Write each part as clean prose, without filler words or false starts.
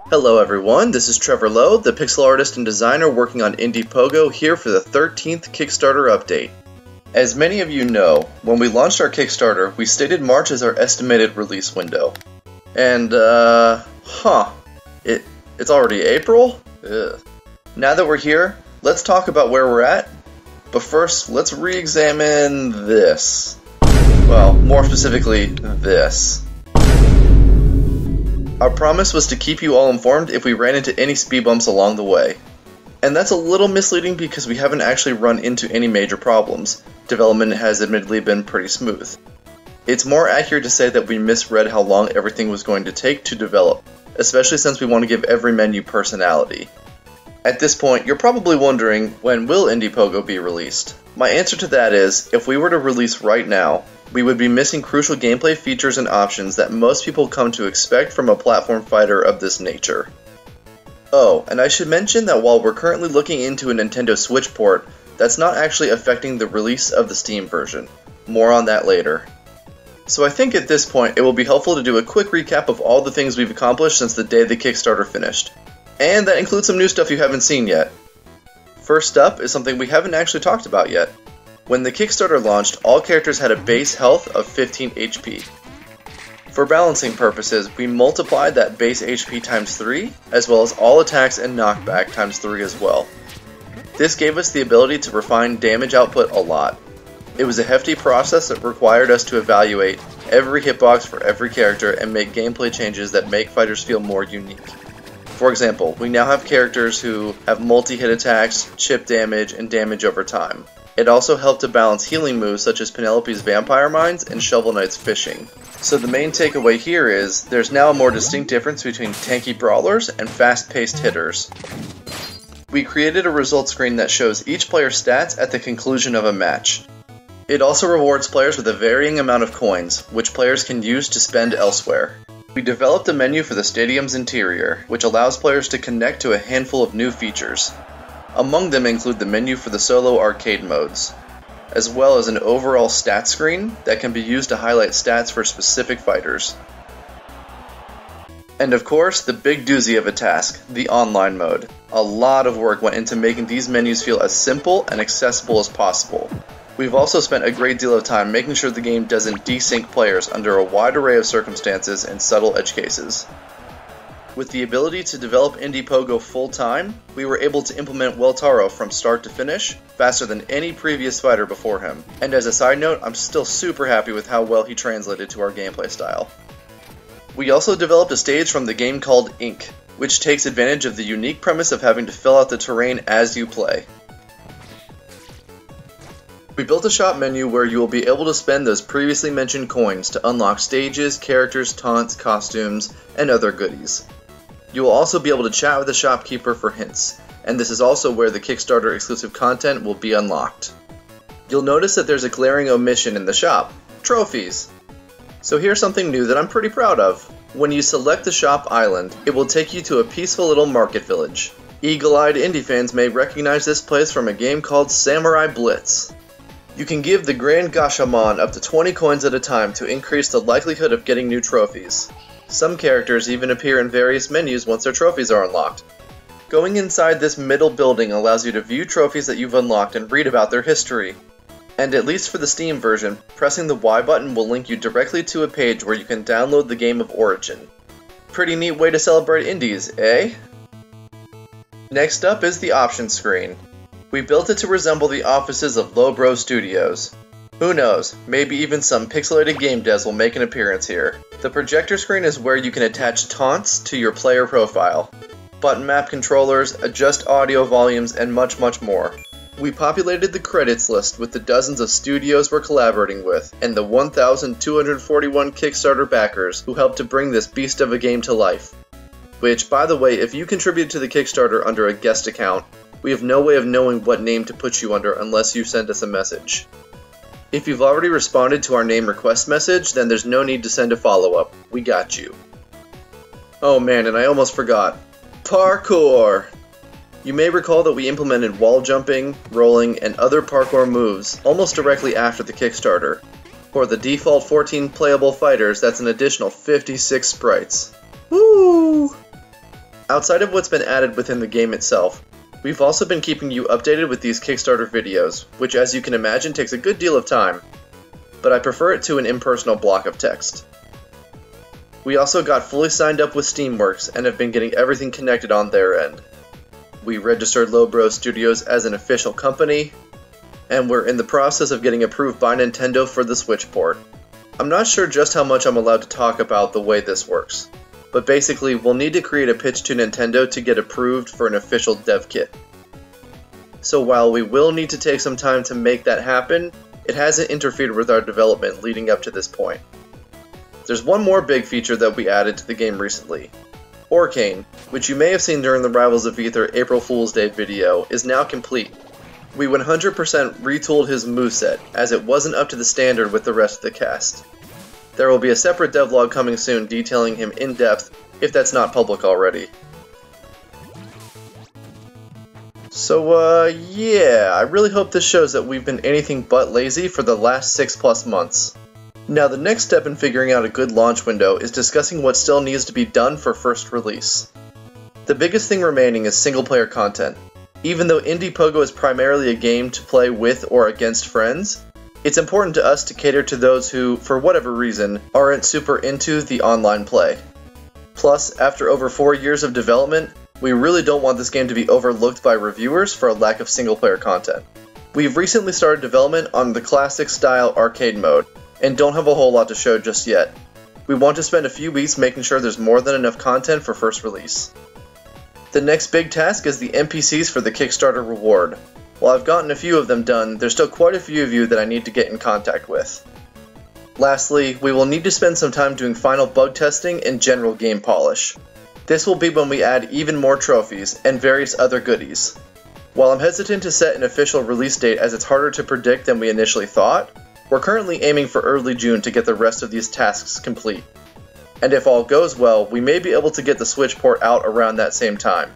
Hello everyone, this is Trevor Lowe, the pixel artist and designer working on Indie Pogo, here for the 13th Kickstarter update. As many of you know, when we launched our Kickstarter, we stated March as our estimated release window. And, it's already April? Ugh. Now that we're here, let's talk about where we're at. But first, let's re-examine this. Well, more specifically, this. Our promise was to keep you all informed if we ran into any speed bumps along the way. And that's a little misleading because we haven't actually run into any major problems. Development has admittedly been pretty smooth. It's more accurate to say that we misread how long everything was going to take to develop, especially since we want to give every menu personality. At this point, you're probably wondering, when will Indie Pogo be released? My answer to that is, if we were to release right now, we would be missing crucial gameplay features and options that most people come to expect from a platform fighter of this nature. Oh, and I should mention that while we're currently looking into a Nintendo Switch port, that's not actually affecting the release of the Steam version. More on that later. So I think at this point it will be helpful to do a quick recap of all the things we've accomplished since the day the Kickstarter finished. And that includes some new stuff you haven't seen yet. First up is something we haven't actually talked about yet. When the Kickstarter launched, all characters had a base health of 15 HP. For balancing purposes, we multiplied that base HP times 3, as well as all attacks and knockback times 3 as well. This gave us the ability to refine damage output a lot. It was a hefty process that required us to evaluate every hitbox for every character and make gameplay changes that make fighters feel more unique. For example, we now have characters who have multi-hit attacks, chip damage, and damage over time. It also helped to balance healing moves such as Penelope's Vampire Mines and Shovel Knight's Fishing. So the main takeaway here is, there's now a more distinct difference between tanky brawlers and fast-paced hitters. We created a results screen that shows each player's stats at the conclusion of a match. It also rewards players with a varying amount of coins, which players can use to spend elsewhere. We developed a menu for the stadium's interior, which allows players to connect to a handful of new features. Among them include the menu for the solo arcade modes, as well as an overall stats screen that can be used to highlight stats for specific fighters. And of course, the big doozy of a task, the online mode. A lot of work went into making these menus feel as simple and accessible as possible. We've also spent a great deal of time making sure the game doesn't desync players under a wide array of circumstances and subtle edge cases. With the ability to develop Indie Pogo full-time, we were able to implement Weltaro from start to finish, faster than any previous fighter before him. And as a side note, I'm still super happy with how well he translated to our gameplay style. We also developed a stage from the game called Ink, which takes advantage of the unique premise of having to fill out the terrain as you play. We built a shop menu where you will be able to spend those previously mentioned coins to unlock stages, characters, taunts, costumes, and other goodies. You will also be able to chat with the shopkeeper for hints, and this is also where the Kickstarter exclusive content will be unlocked. You'll notice that there's a glaring omission in the shop: trophies. So here's something new that I'm pretty proud of. When you select the shop island, it will take you to a peaceful little market village. Eagle-eyed indie fans may recognize this place from a game called Samurai Blitz. You can give the Grand Gashamon up to 20 coins at a time to increase the likelihood of getting new trophies. Some characters even appear in various menus once their trophies are unlocked. Going inside this middle building allows you to view trophies that you've unlocked and read about their history. And at least for the Steam version, pressing the Y button will link you directly to a page where you can download the game of origin. Pretty neat way to celebrate indies, eh? Next up is the options screen. We built it to resemble the offices of Lowbro Studios. Who knows, maybe even some pixelated game devs will make an appearance here. The projector screen is where you can attach taunts to your player profile, button map controllers, adjust audio volumes, and much more. We populated the credits list with the dozens of studios we're collaborating with, and the 1,241 Kickstarter backers who helped to bring this beast of a game to life. Which, by the way, if you contribute to the Kickstarter under a guest account, we have no way of knowing what name to put you under unless you send us a message. If you've already responded to our name request message, then there's no need to send a follow-up. We got you. Oh man, and I almost forgot. Parkour! You may recall that we implemented wall jumping, rolling, and other parkour moves almost directly after the Kickstarter. For the default 14 playable fighters, that's an additional 56 sprites. Woo! Outside of what's been added within the game itself, we've also been keeping you updated with these Kickstarter videos, which as you can imagine takes a good deal of time, but I prefer it to an impersonal block of text. We also got fully signed up with Steamworks and have been getting everything connected on their end. We registered Lowbro Studios as an official company, and we're in the process of getting approved by Nintendo for the Switch port. I'm not sure just how much I'm allowed to talk about the way this works, but basically we'll need to create a pitch to Nintendo to get approved for an official dev kit. So while we will need to take some time to make that happen, it hasn't interfered with our development leading up to this point. There's one more big feature that we added to the game recently. Orcane, which you may have seen during the Rivals of Aether April Fool's Day video, is now complete. We 100% retooled his moveset, as it wasn't up to the standard with the rest of the cast. There will be a separate devlog coming soon detailing him in depth, if that's not public already. So yeah, I really hope this shows that we've been anything but lazy for the last 6+ months. Now the next step in figuring out a good launch window is discussing what still needs to be done for first release. The biggest thing remaining is single player content. Even though Indie Pogo is primarily a game to play with or against friends, it's important to us to cater to those who, for whatever reason, aren't super into the online play. Plus, after over 4 years of development, we really don't want this game to be overlooked by reviewers for a lack of single player content. We've recently started development on the classic style arcade mode, and don't have a whole lot to show just yet. We want to spend a few weeks making sure there's more than enough content for first release. The next big task is the NPCs for the Kickstarter reward. While I've gotten a few of them done, there's still quite a few of you that I need to get in contact with. Lastly, we will need to spend some time doing final bug testing and general game polish. This will be when we add even more trophies and various other goodies. While I'm hesitant to set an official release date as it's harder to predict than we initially thought, we're currently aiming for early June to get the rest of these tasks complete. And if all goes well, we may be able to get the Switch port out around that same time.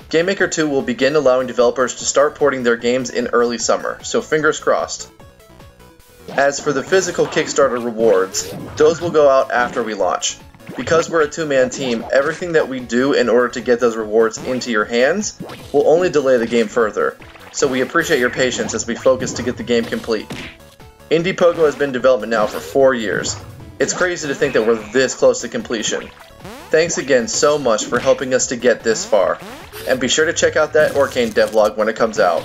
GameMaker 2 will begin allowing developers to start porting their games in early summer, so fingers crossed. As for the physical Kickstarter rewards, those will go out after we launch. Because we're a two-man team, everything that we do in order to get those rewards into your hands will only delay the game further, so we appreciate your patience as we focus to get the game complete. Indie Pogo has been in development now for 4 years. It's crazy to think that we're this close to completion. Thanks again so much for helping us to get this far, and be sure to check out that Orcane devlog when it comes out.